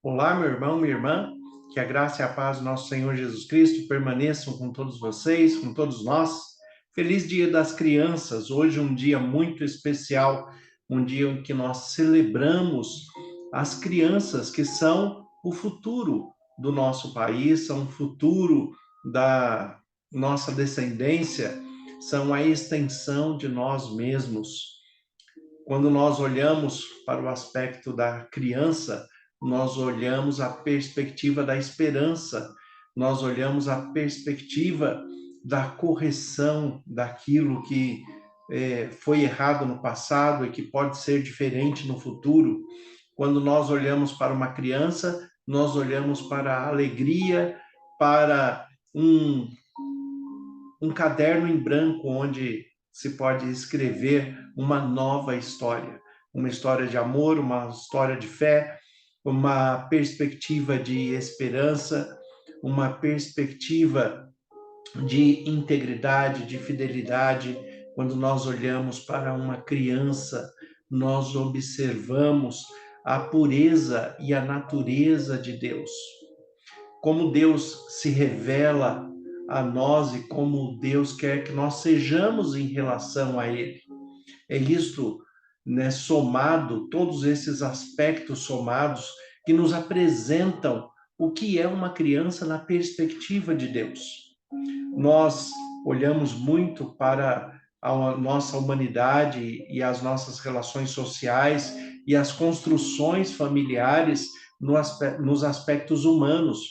Olá, meu irmão, minha irmã, que a graça e a paz do nosso Senhor Jesus Cristo permaneçam com todos vocês, com todos nós. Feliz Dia das Crianças, hoje um dia muito especial, um dia em que nós celebramos as crianças que são o futuro do nosso país, são o futuro da nossa descendência, são a extensão de nós mesmos. Quando nós olhamos para o aspecto da criança, nós olhamos a perspectiva da esperança, nós olhamos a perspectiva da correção daquilo que foi errado no passado e que pode ser diferente no futuro. Quando nós olhamos para uma criança, nós olhamos para a alegria, para um um caderno em branco onde se pode escrever uma nova história, uma história de amor, uma história de fé, uma perspectiva de esperança, uma perspectiva de integridade, de fidelidade. Quando nós olhamos para uma criança, nós observamos a pureza e a natureza de Deus, como Deus se revela a nós e como Deus quer que nós sejamos em relação a Ele. É isto, né, somado, todos esses aspectos somados que nos apresentam o que é uma criança na perspectiva de Deus. Nós olhamos muito para a nossa humanidade e as nossas relações sociais e as construções familiares nos aspectos humanos,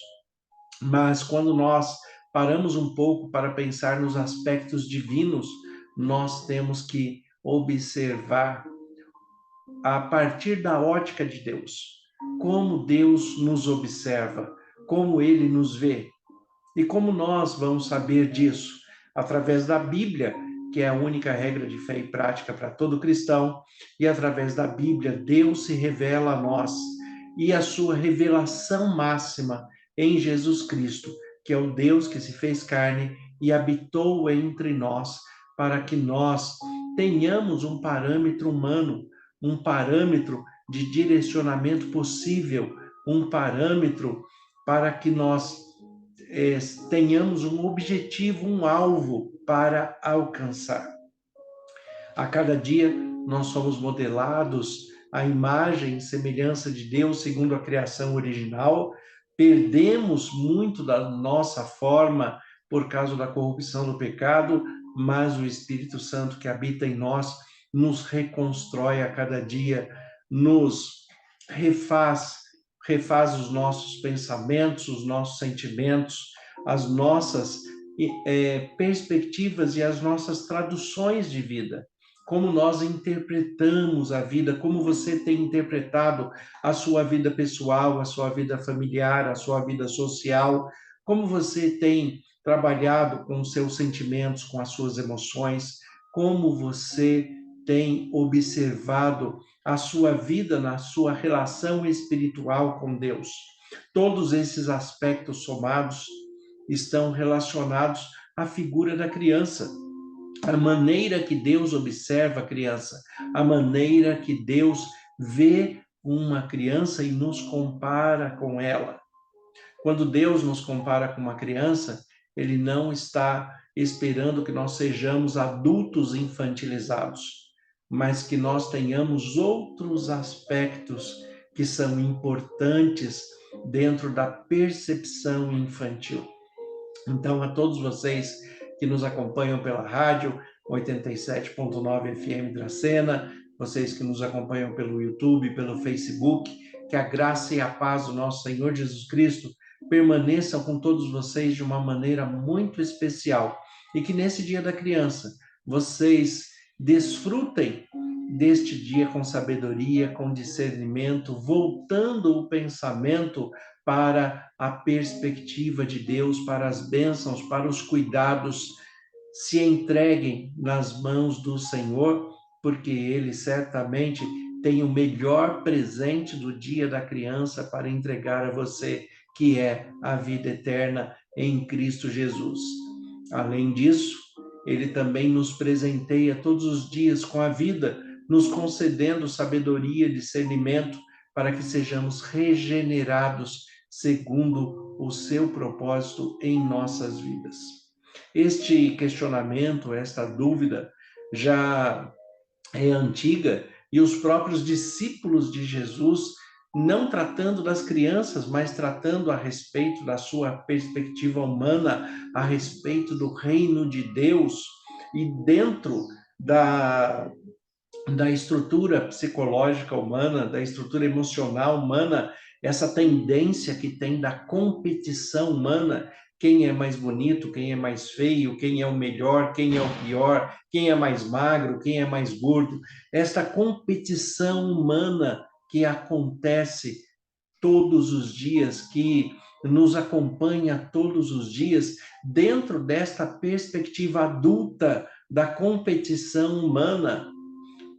mas quando nós paramos um pouco para pensar nos aspectos divinos, nós temos que observar a partir da ótica de Deus, como Deus nos observa, como Ele nos vê. E como nós vamos saber disso? Através da Bíblia, que é a única regra de fé e prática para todo cristão, e através da Bíblia, Deus se revela a nós, e a sua revelação máxima em Jesus Cristo, que é o Deus que se fez carne e habitou entre nós, para que nós tenhamos um parâmetro humano, um parâmetro de direcionamento possível, um parâmetro para que nós tenhamos um objetivo, um alvo para alcançar. A cada dia nós somos modelados à imagem e semelhança de Deus segundo a criação original. Perdemos muito da nossa forma por causa da corrupção do pecado, mas o Espírito Santo que habita em nós nos reconstrói a cada dia, nos refaz os nossos pensamentos, os nossos sentimentos, as nossas perspectivas e as nossas traduções de vida. Como nós interpretamos a vida, como você tem interpretado a sua vida pessoal, a sua vida familiar, a sua vida social, como você tem trabalhado com os seus sentimentos, com as suas emoções, como você tem observado a sua vida na sua relação espiritual com Deus. Todos esses aspectos somados estão relacionados à figura da criança, a maneira que Deus observa a criança, a maneira que Deus vê uma criança e nos compara com ela. Quando Deus nos compara com uma criança, Ele não está esperando que nós sejamos adultos infantilizados, mas que nós tenhamos outros aspectos que são importantes dentro da percepção infantil. Então, a todos vocês que nos acompanham pela rádio 87.9 FM Dracena, vocês que nos acompanham pelo YouTube, pelo Facebook, que a graça e a paz do nosso Senhor Jesus Cristo permaneçam com todos vocês de uma maneira muito especial e que nesse Dia da Criança vocês desfrutem deste dia com sabedoria, com discernimento, voltando o pensamento para a perspectiva de Deus, para as bênçãos, para os cuidados. Se entreguem nas mãos do Senhor, porque Ele certamente tem o melhor presente do Dia da Criança para entregar a você, que é a vida eterna em Cristo Jesus. Além disso, Ele também nos presenteia todos os dias com a vida, nos concedendo sabedoria, discernimento, para que sejamos regenerados segundo o seu propósito em nossas vidas. Este questionamento, esta dúvida já é antiga, e os próprios discípulos de Jesus, não tratando das crianças, mas tratando a respeito da sua perspectiva humana, a respeito do reino de Deus, e dentro da estrutura psicológica humana, da estrutura emocional humana, essa tendência que tem da competição humana, quem é mais bonito, quem é mais feio, quem é o melhor, quem é o pior, quem é mais magro, quem é mais gordo, esta competição humana que acontece todos os dias, que nos acompanha todos os dias, dentro desta perspectiva adulta da competição humana,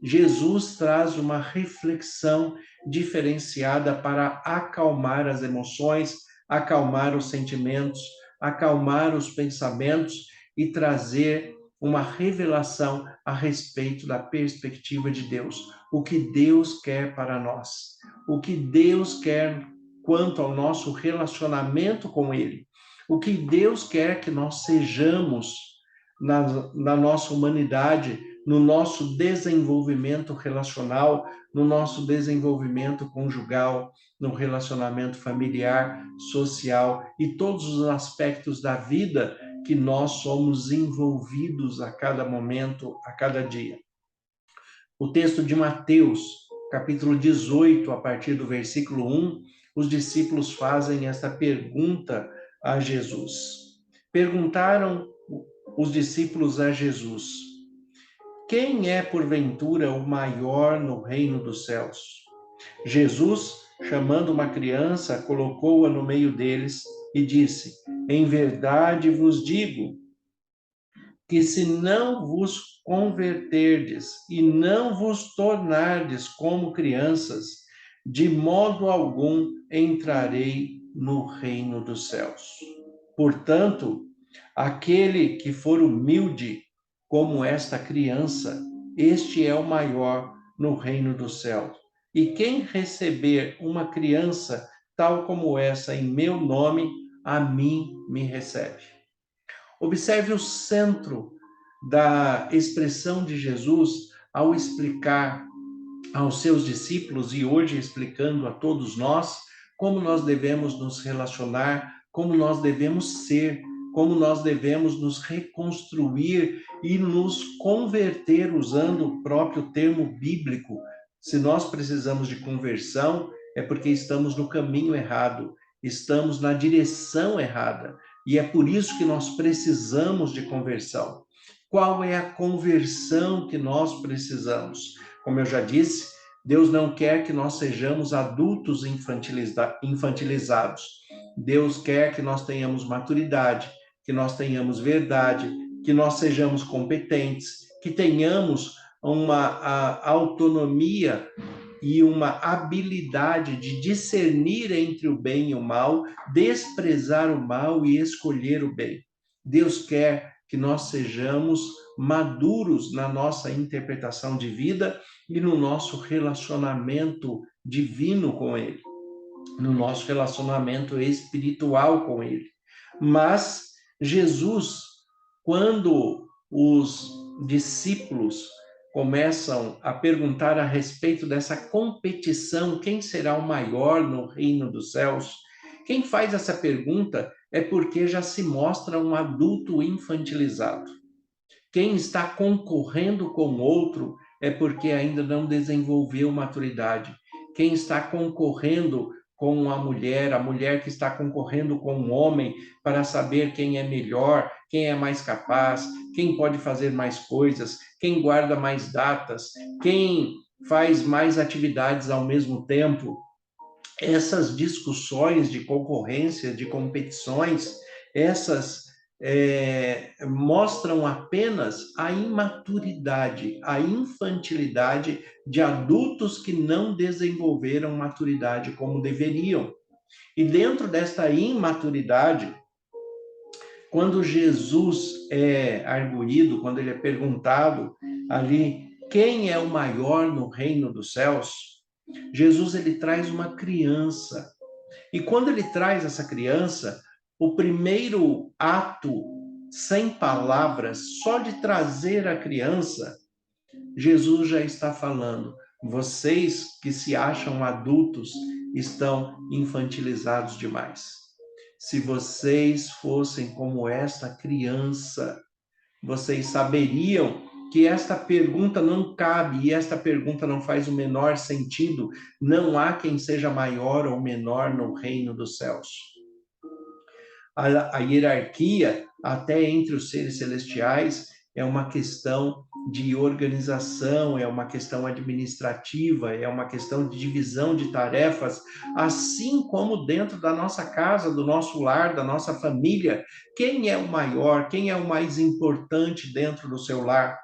Jesus traz uma reflexão diferenciada para acalmar as emoções, acalmar os sentimentos, acalmar os pensamentos e trazer uma revelação a respeito da perspectiva de Deus. O que Deus quer para nós, o que Deus quer quanto ao nosso relacionamento com Ele, o que Deus quer que nós sejamos na nossa humanidade, no nosso desenvolvimento relacional, no nosso desenvolvimento conjugal, no relacionamento familiar, social e todos os aspectos da vida que nós somos envolvidos a cada momento, a cada dia. O texto de Mateus, capítulo 18, a partir do versículo 1, os discípulos fazem esta pergunta a Jesus. Perguntaram os discípulos a Jesus: quem é, porventura, o maior no reino dos céus? Jesus, chamando uma criança, colocou-a no meio deles e disse: em verdade vos digo que se não vos converterdes e não vos tornardes como crianças, de modo algum entrarei no reino dos céus. Portanto, aquele que for humilde como esta criança, este é o maior no reino dos céus. E quem receber uma criança tal como essa em meu nome, a mim me recebe. Observe o centro da expressão de Jesus ao explicar aos seus discípulos e hoje explicando a todos nós como nós devemos nos relacionar, como nós devemos ser, como nós devemos nos reconstruir e nos converter, usando o próprio termo bíblico. Se nós precisamos de conversão, é porque estamos no caminho errado, estamos na direção errada. E é por isso que nós precisamos de conversão. Qual é a conversão que nós precisamos? Como eu já disse, Deus não quer que nós sejamos adultos infantilizados. Deus quer que nós tenhamos maturidade, que nós tenhamos verdade, que nós sejamos competentes, que tenhamos uma autonomia e uma habilidade de discernir entre o bem e o mal, desprezar o mal e escolher o bem. Deus quer que nós sejamos maduros na nossa interpretação de vida e no nosso relacionamento divino com Ele, no nosso relacionamento espiritual com Ele. Mas Jesus, quando os discípulos começam a perguntar a respeito dessa competição, quem será o maior no reino dos céus? Quem faz essa pergunta é porque já se mostra um adulto infantilizado. Quem está concorrendo com o outro é porque ainda não desenvolveu maturidade. Quem está concorrendo com a mulher que está concorrendo com o homem para saber quem é melhor, quem é mais capaz, quem pode fazer mais coisas, quem guarda mais datas, quem faz mais atividades ao mesmo tempo. Essas discussões de concorrência, de competições, essas mostram apenas a imaturidade, a infantilidade de adultos que não desenvolveram maturidade como deveriam. E dentro desta imaturidade, quando Jesus é arguído, quando ele é perguntado ali, quem é o maior no reino dos céus? Jesus, ele traz uma criança. E quando ele traz essa criança, o primeiro ato, sem palavras, só de trazer a criança, Jesus já está falando: vocês que se acham adultos estão infantilizados demais. Se vocês fossem como esta criança, vocês saberiam que esta pergunta não cabe e esta pergunta não faz o menor sentido. Não há quem seja maior ou menor no reino dos céus. A hierarquia, até entre os seres celestiais, é uma questão de organização, é uma questão administrativa, é uma questão de divisão de tarefas, assim como dentro da nossa casa, do nosso lar, da nossa família. Quem é o maior, quem é o mais importante dentro do seu lar?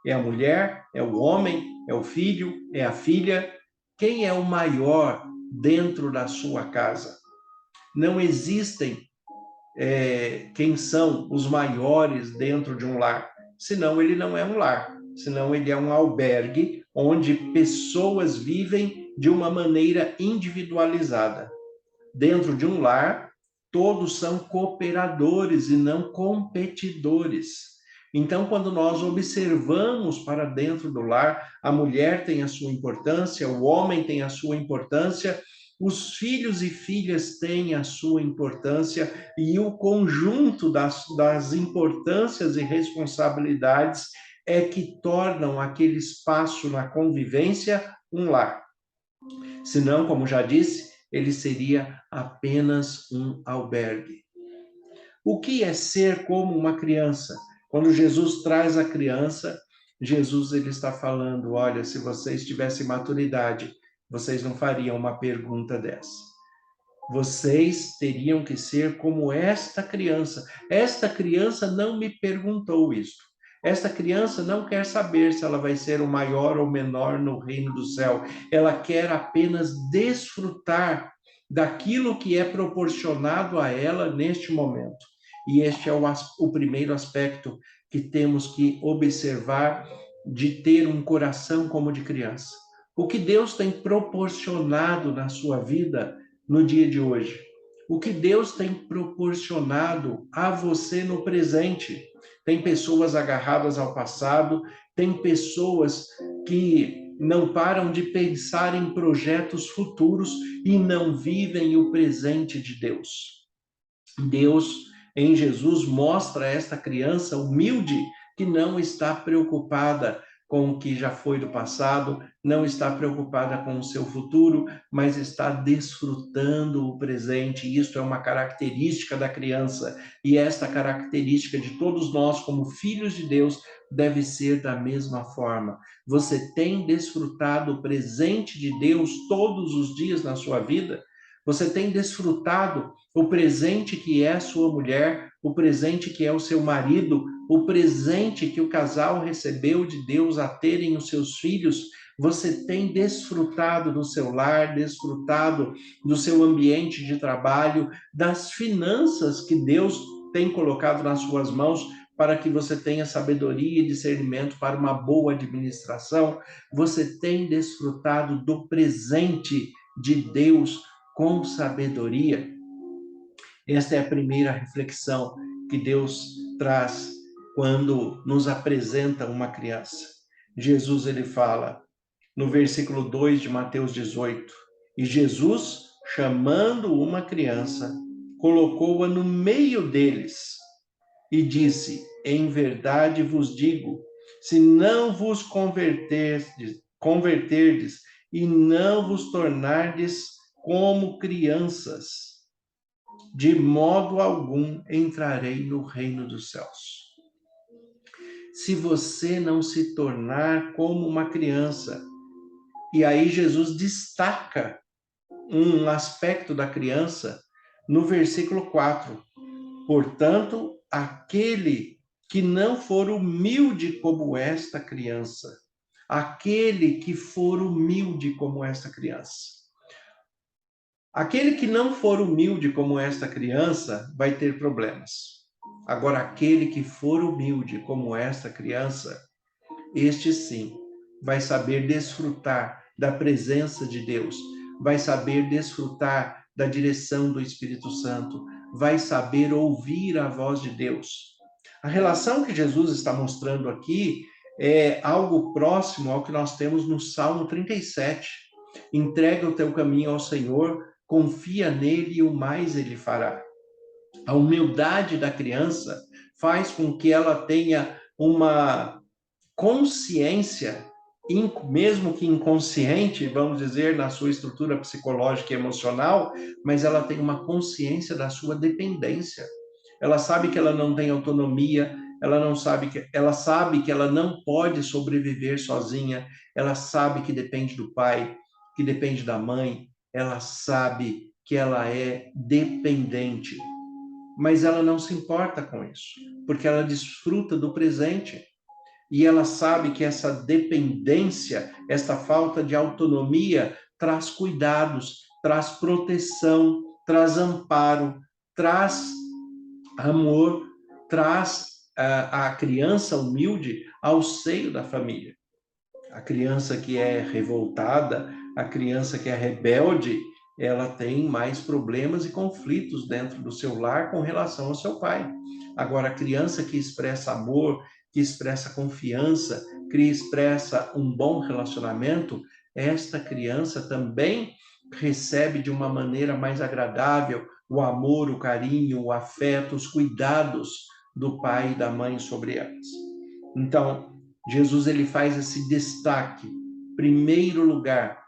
É a mulher? É o homem? É o filho? É a filha? Quem é o maior dentro da sua casa? Não existem quem são os maiores dentro de um lar, senão ele não é um lar, senão ele é um albergue onde pessoas vivem de uma maneira individualizada. Dentro de um lar, todos são cooperadores e não competidores. Então, quando nós observamos para dentro do lar, a mulher tem a sua importância, o homem tem a sua importância, os filhos e filhas têm a sua importância, e o conjunto das importâncias e responsabilidades é que tornam aquele espaço na convivência um lar. Senão, como já disse, ele seria apenas um albergue. O que é ser como uma criança? Quando Jesus traz a criança, Jesus ele está falando: olha, se vocês tivessem maturidade, vocês não fariam uma pergunta dessa. Vocês teriam que ser como esta criança. Esta criança não me perguntou isso. Esta criança não quer saber se ela vai ser o maior ou menor no reino do céu. Ela quer apenas desfrutar daquilo que é proporcionado a ela neste momento. E este é o primeiro aspecto que temos que observar de ter um coração como de criança. O que Deus tem proporcionado na sua vida no dia de hoje? O que Deus tem proporcionado a você no presente? Tem pessoas agarradas ao passado, tem pessoas que não param de pensar em projetos futuros e não vivem o presente de Deus. Deus, em Jesus, mostra esta criança humilde que não está preocupada com o que já foi do passado, não está preocupada com o seu futuro, mas está desfrutando o presente. Isto é uma característica da criança, e esta característica de todos nós, como filhos de Deus, deve ser da mesma forma. Você tem desfrutado o presente de Deus todos os dias na sua vida? Você tem desfrutado o presente que é a sua mulher, o presente que é o seu marido, o presente que o casal recebeu de Deus a terem os seus filhos? Você tem desfrutado do seu lar, desfrutado do seu ambiente de trabalho, das finanças que Deus tem colocado nas suas mãos para que você tenha sabedoria e discernimento para uma boa administração? Você tem desfrutado do presente de Deus com sabedoria? Esta é a primeira reflexão que Deus traz quando nos apresenta uma criança. Jesus ele fala no versículo 2 de Mateus 18: e Jesus, chamando uma criança, colocou-a no meio deles e disse: em verdade vos digo, se não vos converterdes e não vos tornardes como crianças, de modo algum entrarei no reino dos céus. Se você não se tornar como uma criança, e aí Jesus destaca um aspecto da criança no versículo 4. Portanto, aquele que não for humilde como esta criança, aquele que for humilde como esta criança. Aquele que não for humilde como esta criança vai ter problemas. Agora, aquele que for humilde como esta criança, este sim vai saber desfrutar da presença de Deus, vai saber desfrutar da direção do Espírito Santo, vai saber ouvir a voz de Deus. A relação que Jesus está mostrando aqui é algo próximo ao que nós temos no Salmo 37. Entrega o teu caminho ao Senhor, confia nele e o mais ele fará. A humildade da criança faz com que ela tenha uma consciência, mesmo que inconsciente, vamos dizer, na sua estrutura psicológica e emocional, mas ela tem uma consciência da sua dependência. Ela sabe que ela não tem autonomia, ela sabe que ela não pode sobreviver sozinha, ela sabe que depende do pai, que depende da mãe, ela sabe que ela é dependente. Mas ela não se importa com isso, porque ela desfruta do presente. E ela sabe que essa dependência, essa falta de autonomia, traz cuidados, traz proteção, traz amparo, traz amor, traz a criança humilde ao seio da família. A criança que é revoltada, a criança que é rebelde, ela tem mais problemas e conflitos dentro do seu lar com relação ao seu pai. Agora, a criança que expressa amor, que expressa confiança, que expressa um bom relacionamento, esta criança também recebe de uma maneira mais agradável o amor, o carinho, o afeto, os cuidados do pai e da mãe sobre elas. Então, Jesus ele faz esse destaque. Primeiro lugar,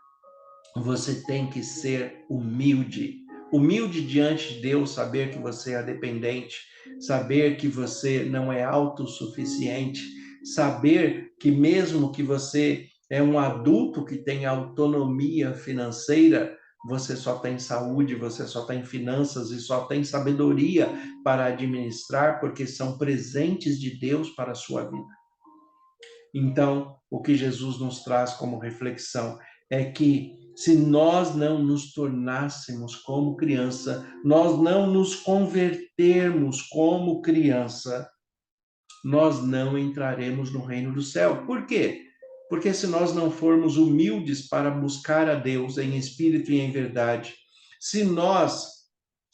você tem que ser humilde. Humilde diante de Deus, saber que você é dependente, saber que você não é autossuficiente, saber que mesmo que você é um adulto que tem autonomia financeira, você só tem saúde, você só tem finanças e só tem sabedoria para administrar, porque são presentes de Deus para a sua vida. Então, o que Jesus nos traz como reflexão é que se nós não nos tornássemos como criança, nós não nos convertermos como criança, nós não entraremos no reino do céu. Por quê? Porque se nós não formos humildes para buscar a Deus em espírito e em verdade, se nós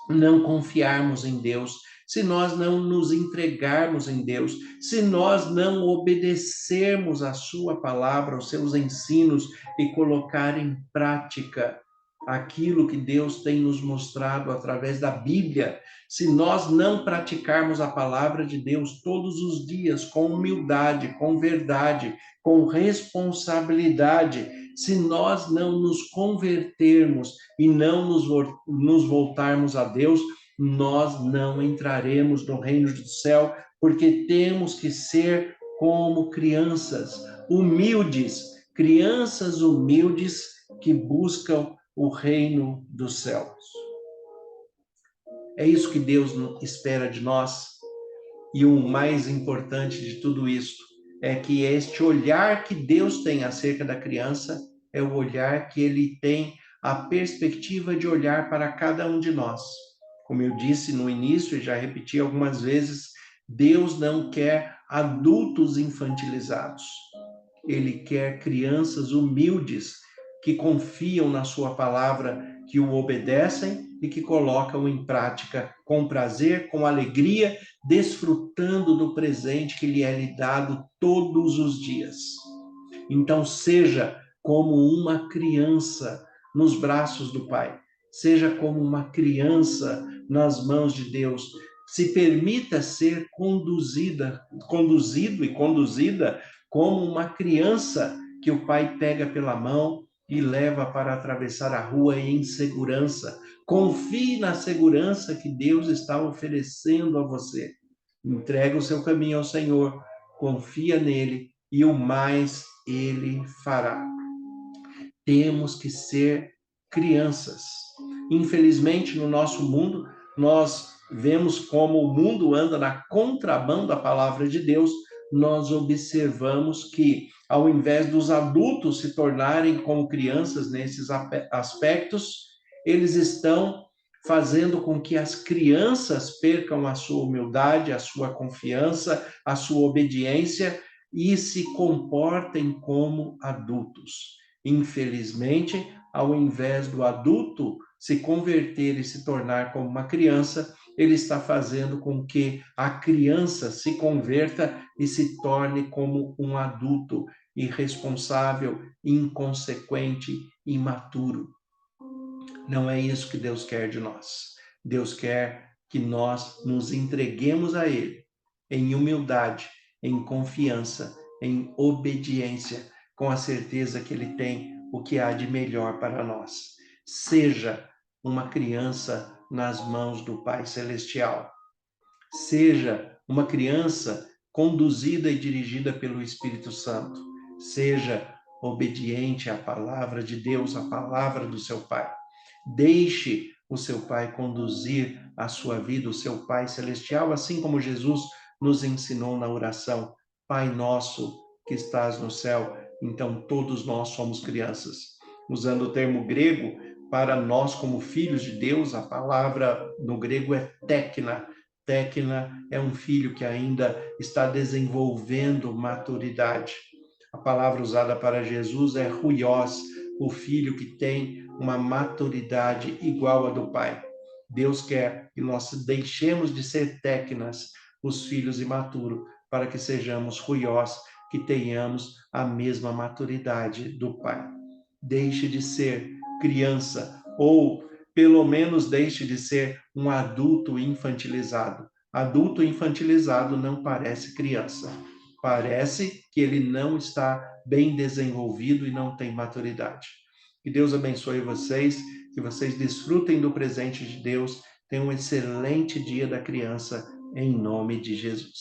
não confiarmos em Deus, se nós não nos entregarmos em Deus, se nós não obedecermos a sua palavra, os seus ensinos e colocar em prática aquilo que Deus tem nos mostrado através da Bíblia, se nós não praticarmos a palavra de Deus todos os dias com humildade, com verdade, com responsabilidade, se nós não nos convertermos e não nos voltarmos a Deus, nós não entraremos no reino do céu, porque temos que ser como crianças humildes, crianças humildes que buscam o reino dos céus. É isso que Deus espera de nós. E o mais importante de tudo isso é que este olhar que Deus tem acerca da criança é o olhar que ele tem, a perspectiva de olhar para cada um de nós. Como eu disse no início e já repeti algumas vezes, Deus não quer adultos infantilizados. Ele quer crianças humildes que confiam na sua palavra, que o obedecem e que colocam em prática com prazer, com alegria, desfrutando do presente que lhe é lhe dado todos os dias. Então, seja como uma criança nos braços do Pai, seja como uma criança nas mãos de Deus. Se permita ser conduzido e conduzida como uma criança que o pai pega pela mão e leva para atravessar a rua em segurança. Confie na segurança que Deus está oferecendo a você. Entrega o seu caminho ao Senhor, confia nele e o mais ele fará. Temos que ser crianças. Infelizmente, no nosso mundo, nós vemos como o mundo anda na contramão da palavra de Deus. Nós observamos que, ao invés dos adultos se tornarem como crianças nesses aspectos, eles estão fazendo com que as crianças percam a sua humildade, a sua confiança, a sua obediência e se comportem como adultos. Infelizmente, ao invés do adulto se converter e se tornar como uma criança, ele está fazendo com que a criança se converta e se torne como um adulto irresponsável, inconsequente, imaturo. Não é isso que Deus quer de nós. Deus quer que nós nos entreguemos a Ele em humildade, em confiança, em obediência, com a certeza que Ele tem o que há de melhor para nós. Seja uma criança nas mãos do Pai Celestial. Seja uma criança conduzida e dirigida pelo Espírito Santo. Seja obediente à palavra de Deus, à palavra do seu Pai. Deixe o seu Pai conduzir a sua vida, o seu Pai Celestial, assim como Jesus nos ensinou na oração. Pai nosso que estás no céu. Então todos nós somos crianças. Usando o termo grego, para nós como filhos de Deus, a palavra no grego é tekna. Tekna é um filho que ainda está desenvolvendo maturidade. A palavra usada para Jesus é huios, o filho que tem uma maturidade igual à do pai. Deus quer que nós deixemos de ser teknas, os filhos imaturos, para que sejamos huios, que tenhamos a mesma maturidade do pai. Deixe de ser criança, ou pelo menos deixe de ser um adulto infantilizado. Adulto infantilizado não parece criança. Parece que ele não está bem desenvolvido e não tem maturidade. Que Deus abençoe vocês, que vocês desfrutem do presente de Deus. Tenham um excelente dia da criança, em nome de Jesus.